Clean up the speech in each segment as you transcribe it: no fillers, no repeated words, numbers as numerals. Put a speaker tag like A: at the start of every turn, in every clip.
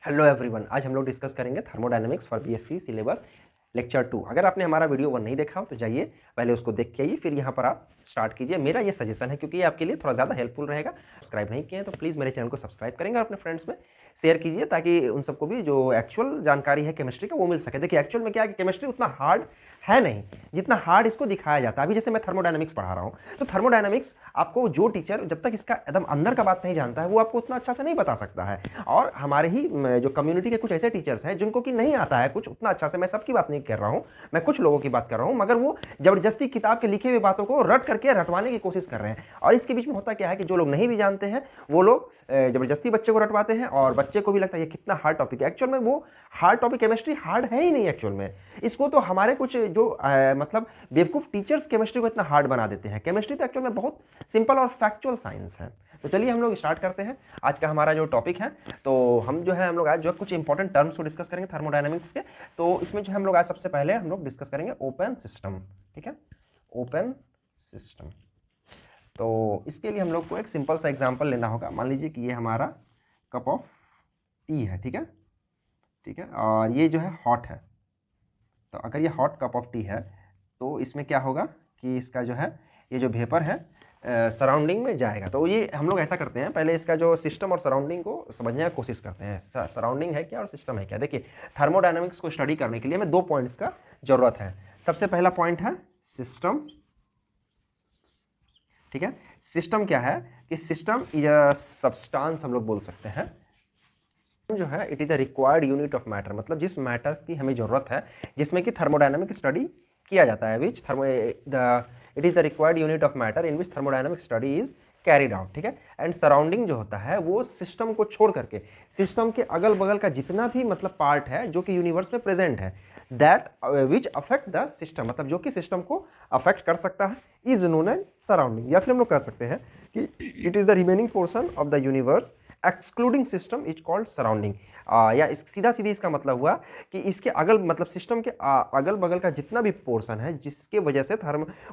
A: Hello everyone, आज हम लोग डिस्कस करेंगे thermodynamics for BSc syllabus lecture 2। अगर आपने हमारा वीडियो 1 नहीं देखा हो तो जाइए पहले उसको देख के आइए, फिर यहाँ पर आप स्टार्ट कीजिए। मेरा ये सजेशन है क्योंकि ये आपके लिए थोड़ा ज़्यादा हेल्पफुल रहेगा। सब्सक्राइब नहीं किए हैं तो प्लीज़ मेरे चैनल को सब्सक्राइब करेंगे और अपने फ्रेंड्स में शेयर कीजिए ताकि उन सबको भी जो एक्चुअल जानकारी है केमिस्ट्री का वो मिल सके। देखिए एक्चुअल में क्या है कि केमिस्ट्री उतना हार्ड है नहीं जितना हार्ड इसको दिखाया जाता है। अभी जैसे मैं थर्मोडायनामिक्स पढ़ा रहा हूँ तो थर्मोडायनामिक्स आपको जो टीचर जब तक इसका एकदम अंदर का बात नहीं जानता है वो आपको उतना अच्छा से नहीं बता सकता है। और हमारे ही जो कम्युनिटी के कुछ ऐसे टीचर्स हैं जिनको कि नहीं आता है कुछ उतना अच्छा से, मैं सबकी बात नहीं कर रहा हूँ, मैं कुछ लोगों की बात कर रहा हूँ, मगर वो जबरदस्ती किताब के लिखे हुए बातों को रट करके रटवाने की कोशिश कर रहे हैं। और इसके बीच में होता क्या है कि जो लोग नहीं भी जानते हैं वो लोग जबरदस्ती बच्चे को रटवाते हैं और बच्चे को भी लगता है ये कितना हार्ड टॉपिक है। एक्चुअल में वो हार्ड टॉपिक केमिस्ट्री हार्ड है ही नहीं एक्चुअल में। इसको तो हमारे कुछ जो मतलब बेवकूफ़ टीचर्स केमिस्ट्री को इतना हार्ड बना देते हैं। केमिस्ट्री तो एक्चुअल में बहुत सिंपल और फैक्चुअल साइंस है। तो चलिए हम लोग स्टार्ट करते हैं आज का हमारा जो टॉपिक है। तो हम लोग आज जो कुछ इंपॉर्टेंट टर्म्स को डिस्कस करेंगे थर्मोडायनामिक्स के। तो इसमें जो हम लोग आज सबसे पहले हम लोग डिस्कस करेंगे ओपन सिस्टम। ठीक है, ओपन सिस्टम। तो इसके लिए हम लोग को एक सिंपल सा एग्जांपल लेना होगा। मान लीजिए कि ये हमारा कप ऑफ टी है। ठीक है, ठीक है, और ये जो है हॉट है। तो अगर ये हॉट कप ऑफ टी है तो इसमें क्या होगा कि इसका जो है ये जो वेपर है सराउंडिंग में जाएगा। तो ये हम लोग ऐसा करते हैं, पहले इसका जो सिस्टम और सराउंडिंग को समझने की कोशिश करते हैं। सराउंडिंग है क्या और सिस्टम है क्या। देखिए थर्मोडायनामिक्स को स्टडी करने के लिए हमें 2 पॉइंट्स का जरूरत है। सबसे पहला पॉइंट है सिस्टम। ठीक है, सिस्टम क्या है कि सिस्टम इज अ सब्सटेंस हम लोग बोल सकते हैं जो है it is a required unit of matter, मतलब जिस मैटर की हमें ज़रूरत है जिसमें कि थर्मोडायनामिक स्टडी किया जाता है। Which it is the required unit of matter in which thermodynamic study is carried out. ठीक है, एंड सराउंडिंग जो होता है वो सिस्टम को छोड़ करके सिस्टम के अगल बगल का जितना भी मतलब पार्ट है जो कि यूनिवर्स में प्रेजेंट है that which affect the system, मतलब जो कि सिस्टम को अफेक्ट कर सकता है, इज नोन एज सराउंडिंग। या फिर हम लोग कह सकते हैं कि it is the remaining portion of the universe excluding system is called surrounding. या सीधा सीधी इसका मतलब हुआ कि इसके अगल मतलब सिस्टम के अगल बगल का जितना भी पोर्शन है जिसके वजह से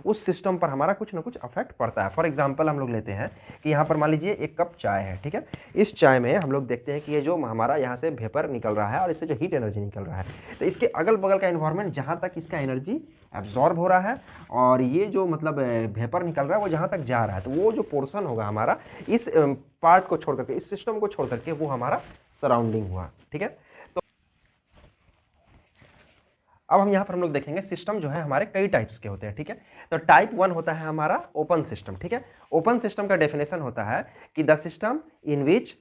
A: उस सिस्टम पर हमारा कुछ ना कुछ अफेक्ट पड़ता है। फॉर एग्जांपल हम लोग लेते हैं कि यहाँ पर मान लीजिए एक कप चाय है। ठीक है, इस चाय में हम लोग देखते हैं कि ये जो हमारा यहाँ से वेपर निकल रहा है और इससे जो हीट एनर्जी निकल रहा है, तो इसके अगल बगल का इन्वायरमेंट जहाँ तक इसका एनर्जी एब्जॉर्ब हो रहा है और ये जो मतलब वेपर निकल रहा है वो जहाँ तक जा रहा है, तो वो जो पोर्शन होगा हमारा इस पार्ट को छोड़ करके, इस सिस्टम को छोड़ करके, वो हमारा सराउंडिंग हुआ। ठीक है, तो अब हम यहाँ पर हम लोग देखेंगे सिस्टम जो है हमारे कई टाइप्स के होते हैं। ठीक है, तो टाइप 1 होता है हमारा ओपन सिस्टम। ठीक है, ओपन सिस्टम का डेफिनेशन होता है कि the system in which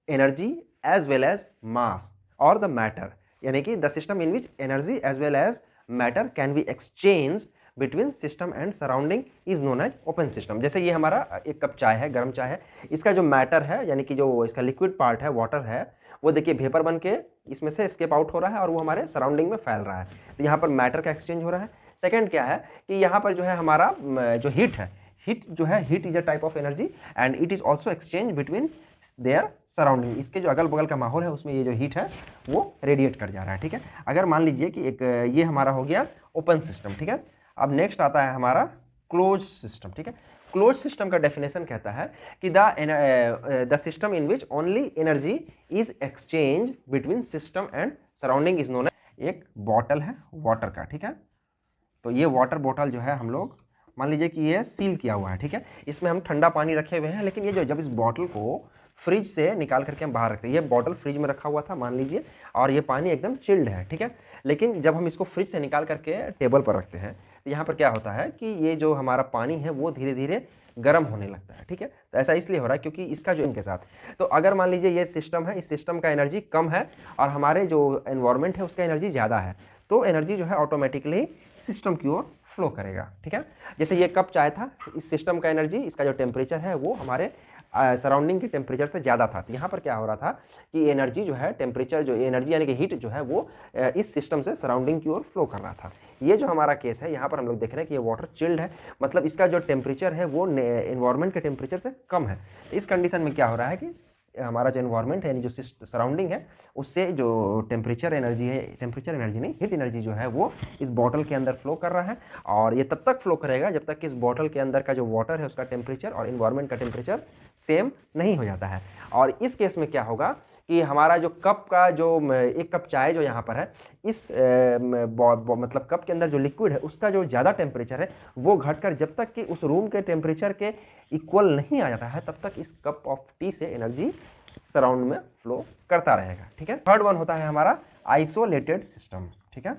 A: energy as well as mass और द मैटर, यानी कि the system in which energy as well as matter can be exchange between system and surrounding is known as open system. जैसे ये हमारा एक cup चाय है, गर्म चाय है, इसका जो मैटर है यानी कि जो इसका लिक्विड पार्ट है, वाटर है, वो देखिए वेपर बन के इसमें से एस्केप आउट हो रहा है और वो हमारे सराउंडिंग में फैल रहा है। तो यहाँ पर मैटर का एक्सचेंज हो रहा है। सेकेंड क्या है कि यहाँ पर जो है हमारा जो हीट है, हीट जो है heat is a type of energy and it is also exchange between their surrounding. इसके जो अगल बगल का माहौल है उसमें ये जो हीट है वो रेडिएट कर जा रहा है। ठीक है, अगर मान लीजिए कि एक ये हमारा हो गया ओपन सिस्टम। ठीक है, अब नेक्स्ट आता है हमारा क्लोज सिस्टम। ठीक है, क्लोज सिस्टम का डेफिनेशन कहता है कि the system in which only energy is exchange between system and surrounding is known as. एक बॉटल है वाटर का। ठीक है, तो ये वाटर बॉटल जो है हम लोग मान लीजिए कि ये सील किया हुआ है। ठीक है, इसमें हम ठंडा पानी रखे हुए हैं, लेकिन ये जो जब इस बॉटल को फ्रिज से निकाल करके हम बाहर रखते हैं, ये बॉटल फ्रिज में रखा हुआ था मान लीजिए और ये पानी एकदम चिल्ड है। ठीक है, लेकिन जब हम इसको फ्रिज से निकाल करके टेबल पर रखते हैं तो यहाँ पर क्या होता है कि ये जो हमारा पानी है वो धीरे धीरे गर्म होने लगता है। ठीक है, तो ऐसा इसलिए हो रहा है क्योंकि इसका जो इनके साथ, तो अगर मान लीजिए ये सिस्टम है, इस सिस्टम का एनर्जी कम है और हमारे जो एनवायरनमेंट है उसका एनर्जी ज़्यादा है, तो एनर्जी जो है ऑटोमेटिकली सिस्टम की ओर फ्लो करेगा। ठीक है, जैसे ये कप चाय था, इस सिस्टम का एनर्जी, इसका जो टेम्परेचर है वो हमारे सराउंडिंग के टेम्परेचर से ज़्यादा था। तो यहाँ पर क्या हो रहा था कि एनर्जी जो है, टेम्परेचर जो एनर्जी यानी कि हीट जो है वो इस सिस्टम से सराउंडिंग की ओर फ्लो कर रहा था। ये जो हमारा केस है यहाँ पर हम लोग देख रहे हैं कि ये वाटर चिल्ड है, मतलब इसका जो टेम्परेचर है वो एनवायरनमेंट के टेम्परेचर से कम है। इस कंडीशन में क्या हो रहा है कि हमारा जो एनवायरनमेंट है यानी जो सराउंडिंग है उससे जो टेम्परेचर एनर्जी है, टेम्परेचर एनर्जी नहीं, हीट एनर्जी जो है वो इस बॉटल के अंदर फ्लो कर रहा है और ये तब तक फ्लो करेगा जब तक कि इस बॉटल के अंदर का जो वाटर है उसका टेम्परेचर और इन्वायरमेंट का टेम्परेचर सेम नहीं हो जाता है। और इस केस में क्या होगा कि हमारा जो कप का जो एक कप चाय जो यहाँ पर है, इस मतलब कप के अंदर जो लिक्विड है उसका जो ज़्यादा टेम्परेचर है वो घटकर जब तक कि उस रूम के टेम्परेचर के इक्वल नहीं आ जाता है तब तक इस कप ऑफ टी से एनर्जी सराउंड में फ्लो करता रहेगा। ठीक है। थर्ड वन होता है हमारा आइसोलेटेड सिस्टम। ठीक है,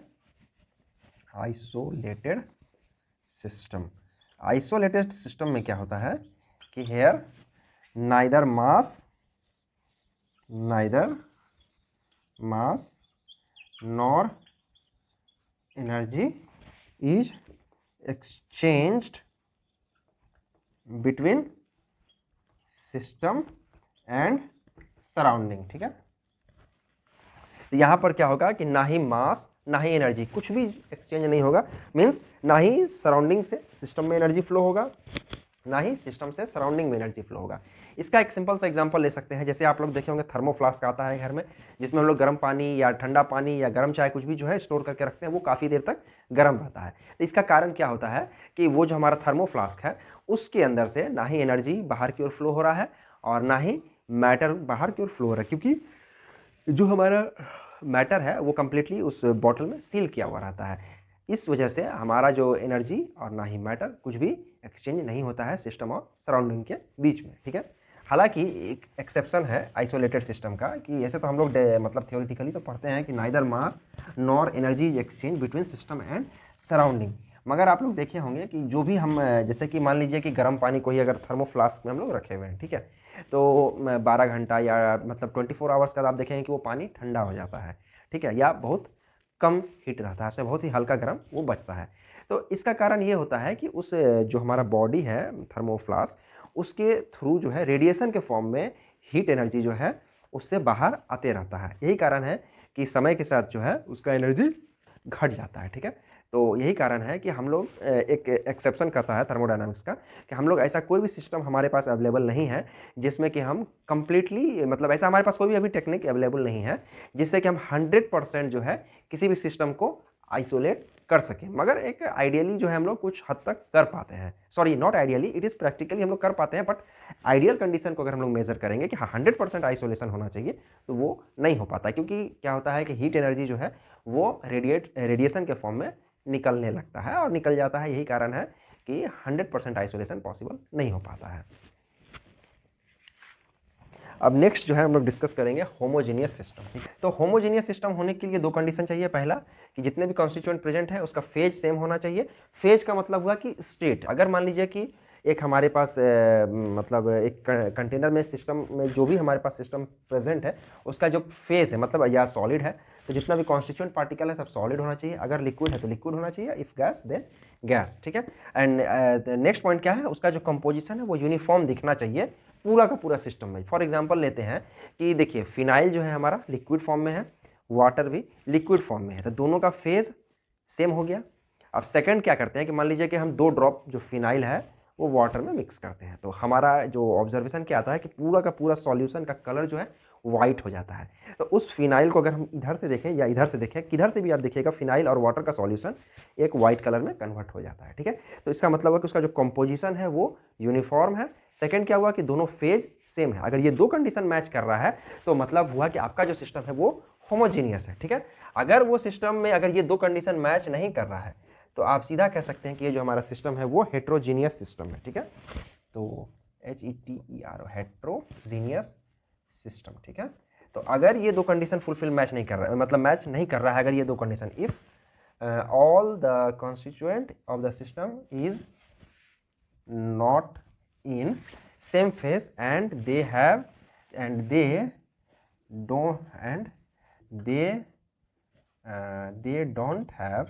A: आइसोलेटेड सिस्टम। आइसोलेटेड सिस्टम में क्या होता है कि here neither mass nor energy is exchanged between system and surrounding. ठीक है, तो यहाँ पर क्या होगा कि ना ही मास ना ही एनर्जी, कुछ भी एक्सचेंज नहीं होगा। मीन्स ना ही सराउंडिंग से सिस्टम में एनर्जी फ्लो होगा, ना ही सिस्टम से सराउंडिंग में एनर्जी फ्लो होगा। इसका एक सिंपल सा एग्जांपल ले सकते हैं। जैसे आप लोग देखे होंगे थर्मोफ्लास्क आता है घर में, जिसमें हम लोग गर्म पानी या ठंडा पानी या गर्म चाय कुछ भी जो है स्टोर करके रखते हैं, वो काफ़ी देर तक गर्म रहता है। तो इसका कारण क्या होता है कि वो जो हमारा थर्मोफ्लास्क है उसके अंदर से ना ही एनर्जी बाहर की ओर फ्लो हो रहा है और ना ही मैटर बाहर की ओर फ्लो हो रहा है, क्योंकि जो हमारा मैटर है वो कम्प्लीटली उस बॉटल में सील किया हुआ रहता है। इस वजह से हमारा जो एनर्जी और ना ही मैटर कुछ भी एक्सचेंज नहीं होता है सिस्टम और सराउंडिंग के बीच में। ठीक है, हालांकि एक एक्सेप्शन है आइसोलेटेड सिस्टम का, कि ऐसे तो हम लोग मतलब थियोरेटिकली तो पढ़ते हैं कि neither mass nor energy is exchange between system and surrounding. मगर आप लोग देखे होंगे कि जो भी हम जैसे कि मान लीजिए कि गर्म पानी को ही अगर थर्मोफ्लास्क में हम लोग रखे हुए हैं, ठीक है, तो 12 घंटा या मतलब 24 आवर्स का आप देखेंगे कि वो पानी ठंडा हो जाता है। ठीक है, या बहुत कम हीट रहता है, उसमें बहुत ही हल्का गर्म वो बचता है। तो इसका कारण ये होता है कि उस जो हमारा बॉडी है थर्मोफ्लास्क, उसके थ्रू जो है रेडिएशन के फॉर्म में हीट एनर्जी जो है उससे बाहर आते रहता है। यही कारण है कि समय के साथ जो है उसका एनर्जी घट जाता है। ठीक है, तो यही कारण है कि हम लोग एक एक्सेप्शन करता है थर्मोडायनामिक्स का, कि हम लोग ऐसा कोई भी सिस्टम हमारे पास अवेलेबल नहीं है जिसमें कि हम कंप्लीटली मतलब ऐसा हमारे पास कोई भी अभी टेक्निक अवेलेबल नहीं है जिससे कि हम 100% जो है किसी भी सिस्टम को आइसोलेट कर सकें। मगर एक आइडियली जो है हम लोग कुछ हद तक कर पाते हैं, sorry not ideally, it is practically हम लोग कर पाते हैं, बट आइडियल कंडीशन को अगर हम लोग मेजर करेंगे कि हाँ 100% आइसोलेशन होना चाहिए तो वो नहीं हो पाता, क्योंकि क्या होता है कि हीट एनर्जी जो है वो रेडिएशन के फॉर्म में निकलने लगता है और निकल जाता है। यही कारण है कि 100% आइसोलेशन पॉसिबल नहीं हो पाता है। अब नेक्स्ट जो है हम लोग डिस्कस करेंगे होमोजीनियस सिस्टम। ठीक है, तो होमोजीनियस सिस्टम होने के लिए दो कंडीशन चाहिए। पहला कि जितने भी कॉन्स्टिट्यूएंट प्रेजेंट है उसका फेज सेम होना चाहिए। फेज का मतलब हुआ कि स्टेट, अगर मान लीजिए कि एक हमारे पास मतलब एक कंटेनर में सिस्टम में जो भी हमारे पास सिस्टम प्रेजेंट है उसका जो फेज है मतलब या सॉलिड है तो जितना भी कॉन्स्टिट्यूएंट पार्टिकल है सब सॉलिड होना चाहिए, अगर लिक्विड है तो लिक्विड होना चाहिए, इफ गैस देन गैस। ठीक है, एंड नेक्स्ट पॉइंट क्या है, उसका जो कंपोजिशन है वो यूनिफॉर्म दिखना चाहिए पूरा का पूरा सिस्टम में। फॉर एग्जांपल लेते हैं कि देखिए फिनाइल जो है हमारा लिक्विड फॉर्म में है, वाटर भी लिक्विड फॉर्म में है, तो दोनों का फेज सेम हो गया। अब सेकंड क्या करते हैं कि मान लीजिए कि हम 2 ड्रॉप जो फिनाइल है वो वाटर में मिक्स करते हैं, तो हमारा जो ऑब्जर्वेशन क्या आता है कि पूरा का पूरा सॉल्यूशन का कलर जो है वाइट हो जाता है। तो उस फिनाइल को अगर हम इधर से देखें या इधर से देखें, किधर से भी आप देखिएगा फिनाइल और वाटर का सॉल्यूशन एक वाइट कलर में कन्वर्ट हो जाता है। ठीक है, तो इसका मतलब है कि उसका जो कंपोजिशन है वो यूनिफॉर्म है। सेकंड क्या हुआ कि दोनों फेज सेम है। अगर ये दो कंडीशन मैच कर रहा है तो मतलब हुआ कि आपका जो सिस्टम है वो होमोजीनियस है। ठीक है, अगर वो सिस्टम में अगर ये दो कंडीशन मैच नहीं कर रहा है तो आप सीधा कह सकते हैं कि ये जो हमारा सिस्टम है वो हेट्रोजीनियस सिस्टम है। ठीक है, तो HETERO हेट्रोजीनियस सिस्टम। ठीक है, तो अगर ये दो कंडीशन फुलफिल मैच नहीं कर रहा है मतलब मैच नहीं कर रहा है, अगर ये दो condition, if all the constituent of the system is not in same phase and they have and they don't and they don't have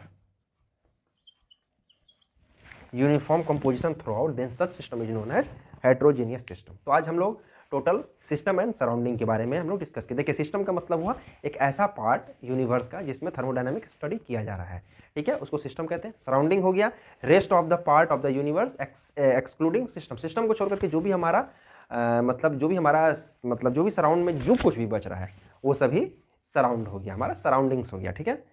A: uniform composition throughout, then such system is known as heterogeneous system। तो आज हम लोग total system and surrounding के बारे में हम लोग discuss किए। देखिए सिस्टम का मतलब हुआ एक ऐसा पार्ट यूनिवर्स का जिसमें थर्मोडायनामिक स्टडी किया जा रहा है। ठीक है, उसको सिस्टम कहते हैं। सराउंडिंग हो गया rest of the part of the universe excluding system, system को छोड़ करके जो भी हमारा मतलब जो भी सराउंड में जो कुछ भी बच रहा है वो सभी सराउंड हो गया, हमारा सराउंडिंग्स हो गया। ठीक है,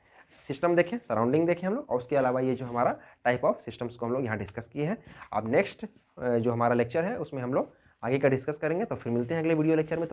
A: सिस्टम देखें, सराउंडिंग देखें हम लोग, और उसके अलावा ये जो हमारा टाइप ऑफ सिस्टम्स को हम लोग यहाँ डिस्कस किए हैं। अब नेक्स्ट जो हमारा लेक्चर है उसमें हम लोग आगे का डिस्कस करेंगे, तो फिर मिलते हैं अगले वीडियो लेक्चर में।